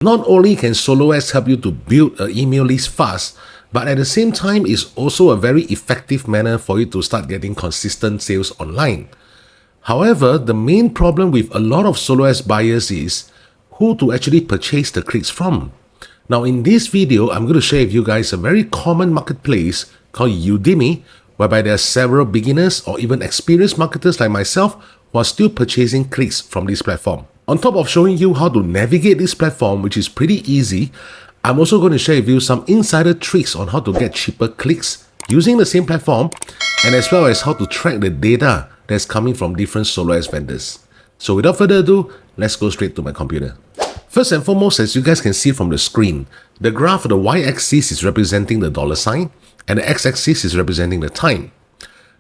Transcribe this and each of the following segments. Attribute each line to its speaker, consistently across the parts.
Speaker 1: Not only can Solo Ads help you to build an email list fast, but at the same time, it's also a very effective manner for you to start getting consistent sales online. However, the main problem with a lot of Solo Ads buyers is who to actually purchase the clicks from. Now, in this video, I'm going to share with you guys a very common marketplace called Udimi, whereby there are several beginners or even experienced marketers like myself who are still purchasing clicks from this platform. On top of showing you how to navigate this platform, which is pretty easy, I'm also going to share with you some insider tricks on how to get cheaper clicks using the same platform, and as well as how to track the data that's coming from different Solo Ads vendors. So without further ado, let's go straight to my computer. First and foremost, as you guys can see from the screen, the graph of the y-axis is representing the $sign and the x-axis is representing the time.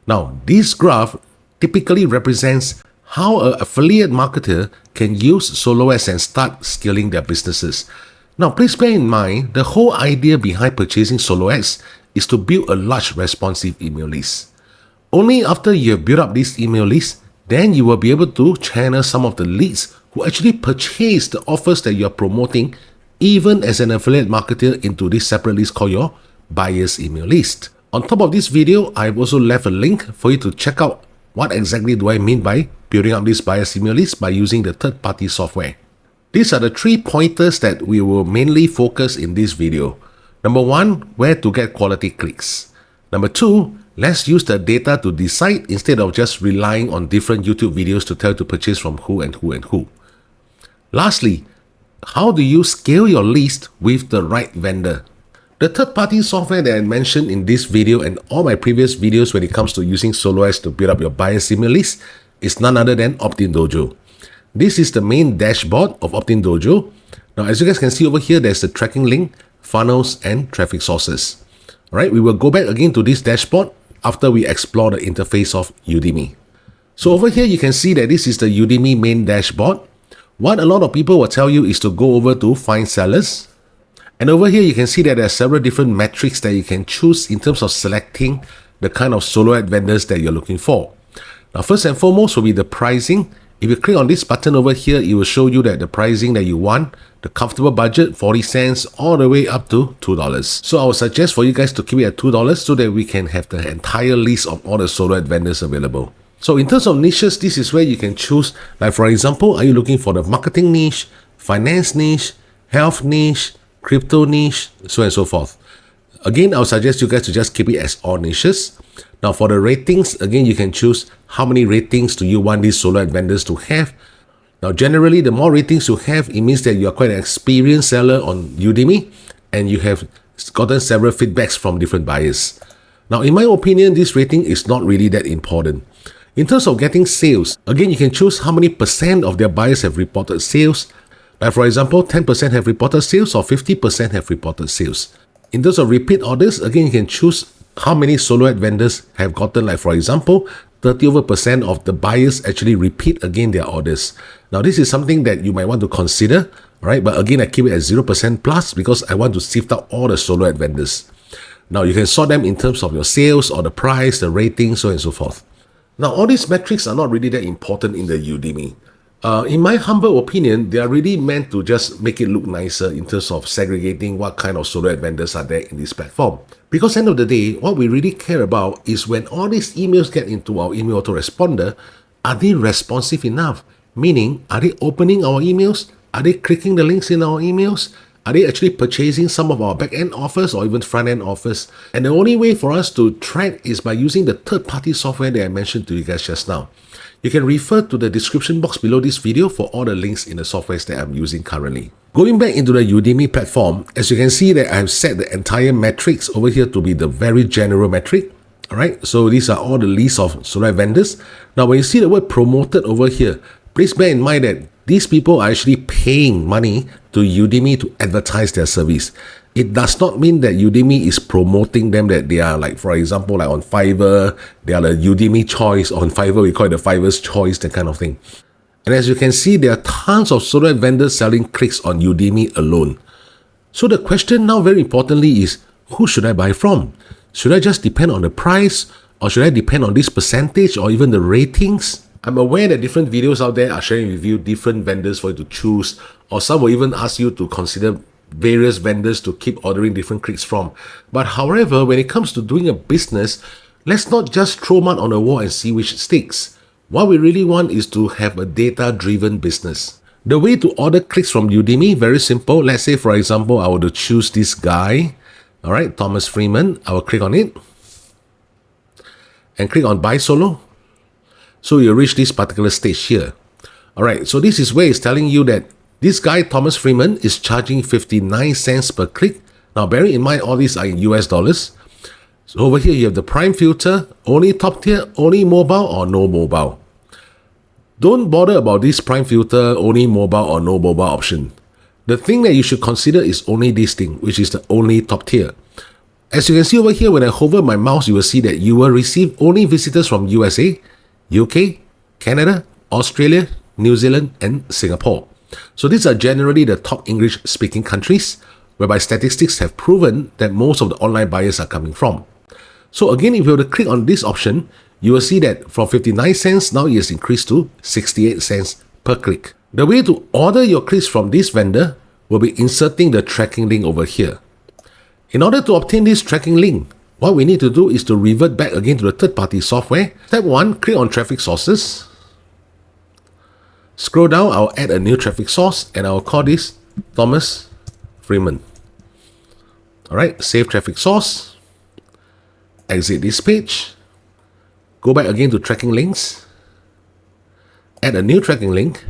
Speaker 1: Now, this graph typically represents how an affiliate marketer can use Solo Ads and start scaling their businesses. Now, please bear in mind, the whole idea behind purchasing Solo Ads is to build a large responsive email list. Only after you have built up this email list, then you will be able to channel some of the leads who actually purchase the offers that you are promoting, even as an affiliate marketer, into this separate list called your buyer's email list. On top of this video, I've also left a link for you to check out what exactly do I mean by building up this buyer's email list by using the third-party software. These are the 3 pointers that we will mainly focus in this video. Number 1, where to get quality clicks. Number 2, let's use the data to decide instead of just relying on different YouTube videos to tell you to purchase from who and who and who. Lastly, how do you scale your list with the right vendor? The third-party software that I mentioned in this video and all my previous videos when it comes to using Solo Ads to build up your buyer's email list is none other than Optin Dojo. This is the main dashboard of Optin Dojo. Now, as you guys can see over here, there's the tracking link, funnels, and traffic sources. All right, we will go back again to this dashboard after we explore the interface of Udimi. So over here, you can see that this is the Udimi main dashboard. What a lot of people will tell you is to go over to find sellers. And over here, you can see that there are several different metrics that you can choose in terms of selecting the kind of Solo Ad vendors that you're looking for. Now, first and foremost will be the pricing. If you click on this button over here, it will show you that the pricing that you want, the comfortable budget, 40 cents, all the way up to $2. So I would suggest for you guys to keep it at $2 so that we can have the entire list of all the Solo Ad vendors available. So in terms of niches, this is where you can choose, like for example, are you looking for the marketing niche, finance niche, health niche, crypto niche, so on and so forth. Again, I would suggest you guys to just keep it as all niches. Now for the ratings, again, you can choose how many ratings do you want these Solo Ad vendors to have. Now generally, the more ratings you have, it means that you are quite an experienced seller on Udimi and you have gotten several feedbacks from different buyers. Now in my opinion, this rating is not really that important. In terms of getting sales, again, you can choose how many % of their buyers have reported sales. Like for example, 10% have reported sales or 50% have reported sales. In terms of repeat orders, again, you can choose how many Solo Ad vendors have gotten, like for example, 30% of the buyers actually repeat again their orders. Now, this is something that you might want to consider, right? But again, I keep it at 0% plus because I want to sift out all the Solo Ad vendors. Now, you can sort them in terms of your sales or the price, the rating, so on and so forth. Now, all these metrics are not really that important in the Udimi. In my humble opinion, they are really meant to just make it look nicer in terms of segregating what kind of Solo Ad vendors are there in this platform. Because at the end of the day, what we really care about is when all these emails get into our email autoresponder, are they responsive enough? Meaning, are they opening our emails? Are they clicking the links in our emails? Are they actually purchasing some of our back-end offers or even front-end offers? And the only way for us to track is by using the third-party software that I mentioned to you guys just now. You can refer to the description box below this video for all the links in the softwares that I'm using currently. Going back into the Udimi platform, as you can see that I've set the entire metrics over here to be the very general metric. Alright, so these are all the lists of Solo Ad vendors. Now when you see the word promoted over here, please bear in mind that these people are actually paying money to Udimi to advertise their service. It does not mean that Udimi is promoting them, that they are like, for example, like on Fiverr, they are the Udimi choice. On Fiverr, we call it the Fiverr's choice, that kind of thing. And as you can see, there are tons of Solo Ad vendors selling clicks on Udimi alone. So the question now, very importantly, is who should I buy from? Should I just depend on the price, or should I depend on this percentage or even the ratings? I'm aware that different videos out there are sharing with you different vendors for you to choose, or some will even ask you to consider various vendors to keep ordering different clicks from. But however, when it comes to doing a business, let's not just throw mud on the wall and see which sticks. What we really want is to have a data-driven business. The way to order clicks from Udimi, very simple. Let's say, for example, I were to choose this guy, all right, Thomas Freeman. I will click on it and click on Buy Solo. So you reach this particular stage here. All right, so this is where it's telling you that this guy, Thomas Freeman, is charging 59 cents per click. Now, bearing in mind, all these are in US dollars. So over here, you have the Prime filter, only top tier, only mobile or no mobile. Don't bother about this Prime filter, only mobile or no mobile option. The thing that you should consider is only this thing, which is the only top tier. As you can see over here, when I hover my mouse, you will see that you will receive only visitors from USA, UK, Canada, Australia, New Zealand, and Singapore. So these are generally the top English-speaking countries, whereby statistics have proven that most of the online buyers are coming from. So again, if you were to click on this option, you will see that from 59 cents, now it has increased to 68 cents per click. The way to order your clicks from this vendor will be inserting the tracking link over here. In order to obtain this tracking link, what we need to do is to revert back again to the third-party software. Step 1, click on Traffic Sources. Scroll down, I'll add a new traffic source and I'll call this Thomas Freeman. Alright, save traffic source. Exit this page. Go back again to tracking links. Add a new tracking link.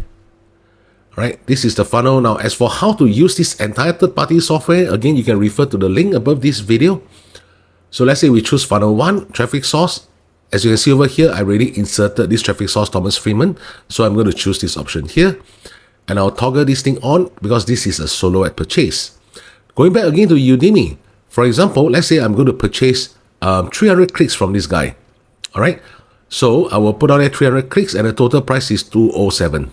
Speaker 1: Alright, this is the funnel. Now, as for how to use this entire third-party software, again, you can refer to the link above this video. So let's say we choose funnel 1, traffic source. As you can see over here, I already inserted this traffic source, Thomas Freeman. So I'm going to choose this option here. And I'll toggle this thing on because this is a solo ad purchase. Going back again to Udimi. For example, let's say I'm going to purchase 300 clicks from this guy. Alright, so I will put on there 300 clicks and the total price is 207.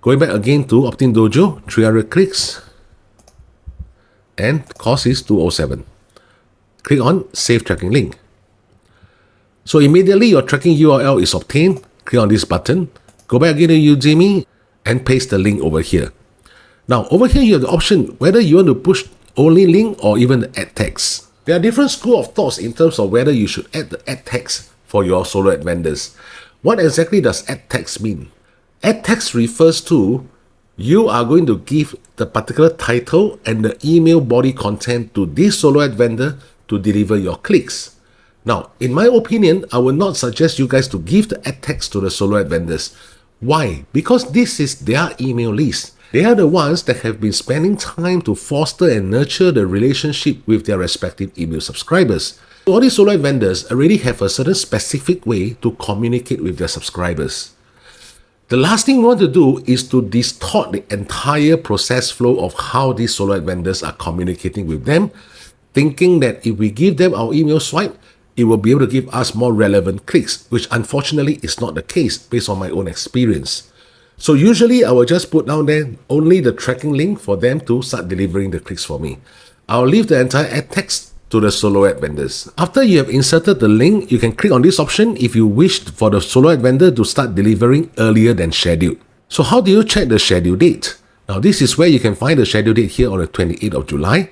Speaker 1: Going back again to Optin Dojo, 300 clicks and cost is 207. Click on Save Tracking Link. So immediately your tracking URL is obtained. Click on this button, go back again to Udimi and paste the link over here. Now over here you have the option whether you want to push only link or even the ad text. There are different school of thoughts in terms of whether you should add the ad text for your solo ad vendors. What exactly does ad text mean? Ad text refers to you are going to give the particular title and the email body content to this solo ad vendor to deliver your clicks. Now, in my opinion, I would not suggest you guys to give the ad text to the solo ad vendors. Why? Because this is their email list. They are the ones that have been spending time to foster and nurture the relationship with their respective email subscribers. All these solo ad vendors already have a certain specific way to communicate with their subscribers. The last thing we want to do is to distort the entire process flow of how these solo ad vendors are communicating with them, thinking that if we give them our email swipe, it will be able to give us more relevant clicks, which unfortunately is not the case based on my own experience. So usually I will just put down there only the tracking link for them to start delivering the clicks for me. I'll leave the entire ad text to the solo ad vendors. After you have inserted the link, you can click on this option if you wish for the solo ad vendor to start delivering earlier than scheduled. So how do you check the schedule date? Now this is where you can find the schedule date here on the 28th of July.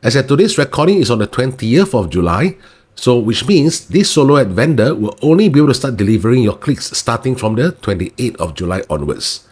Speaker 1: As at today's recording is on the 20th of July, so which means this solo ad vendor will only be able to start delivering your clicks starting from the 28th of July onwards.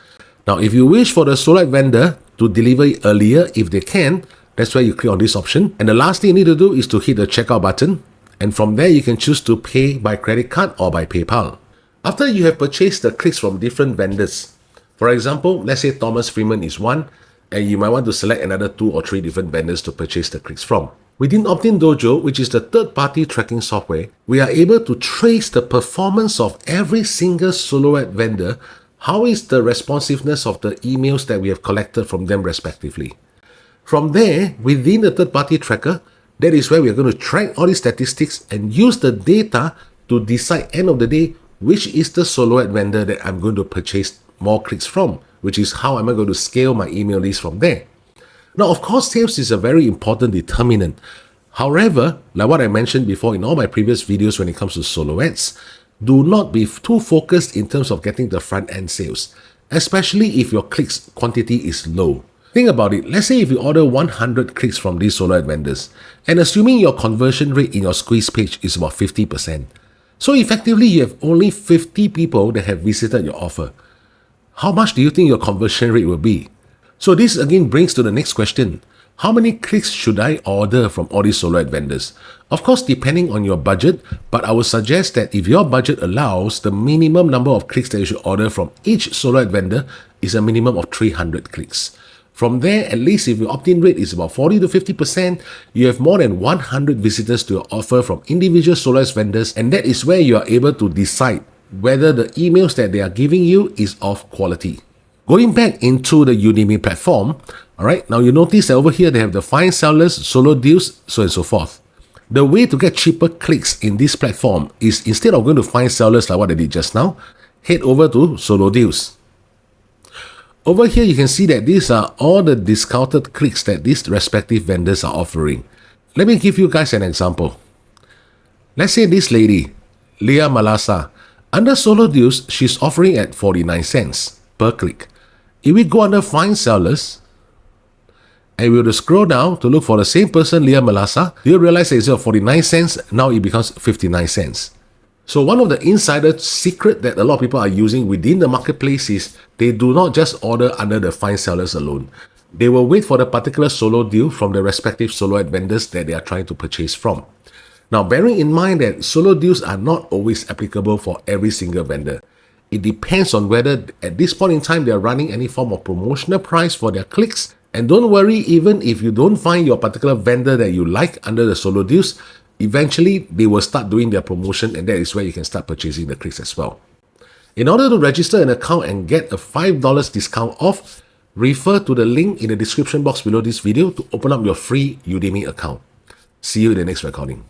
Speaker 1: Now if you wish for the solo ad vendor to deliver it earlier if they can, that's where you click on this option. And the last thing you need to do is to hit the checkout button. And from there you can choose to pay by credit card or by PayPal. After you have purchased the clicks from different vendors, for example, let's say Thomas Freeman is one, and you might want to select another 2 or 3 different vendors to purchase the clicks from. Within Optin Dojo, which is the third-party tracking software, we are able to trace the performance of every single solo ad vendor. How is the responsiveness of the emails that we have collected from them respectively? From there, within the third-party tracker, that is where we are going to track all these statistics and use the data to decide, end of the day, which is the solo ad vendor that I'm going to purchase more clicks from, which is how am I going to scale my email list from there. Now, of course, sales is a very important determinant. However, like what I mentioned before in all my previous videos when it comes to solo ads, Do not be too focused in terms of getting the front-end sales, especially if your clicks quantity is low. Think about it. Let's say if you order 100 clicks from these solo ad vendors, and assuming your conversion rate in your squeeze page is about 50%. So effectively, you have only 50 people that have visited your offer. How much do you think your conversion rate will be? So this again brings to the next question. How many clicks should I order from all these solo ad vendors? Of course, depending on your budget, but I would suggest that if your budget allows, the minimum number of clicks that you should order from each solo ad vendor is a minimum of 300 clicks. From there, at least if your opt-in rate is about 40 to 50%, you have more than 100 visitors to your offer from individual solo ad vendors, and that is where you are able to decide whether the emails that they are giving you is of quality. Going back into the Udimi platform, alright, now you notice that over here they have the find sellers, solo deals, so on and so forth. The way to get cheaper clicks in this platform is instead of going to find sellers like what I did just now, head over to solo deals. Over here you can see that these are all the discounted clicks that these respective vendors are offering. Let me give you guys an example. Let's say this lady, Leah Malasa, under solo deals, she's offering at 49 cents per click. If we go under find sellers, and we will scroll down to look for the same person, Leah Malasa, you'll realize that instead of 49 cents, now it becomes 59 cents. So one of the insider secret that a lot of people are using within the marketplace is they do not just order under the find sellers alone. They will wait for the particular solo deal from the respective solo ad vendors that they are trying to purchase from. Now, bearing in mind that solo deals are not always applicable for every single vendor. It depends on whether at this point in time they are running any form of promotional price for their clicks. And don't worry, even if you don't find your particular vendor that you like under the solo deals, eventually they will start doing their promotion, and that is where you can start purchasing the clicks as well. In order to register an account and get a $5 discount off, refer to the link in the description box below this video to open up your free Udimi account. See you in the next recording.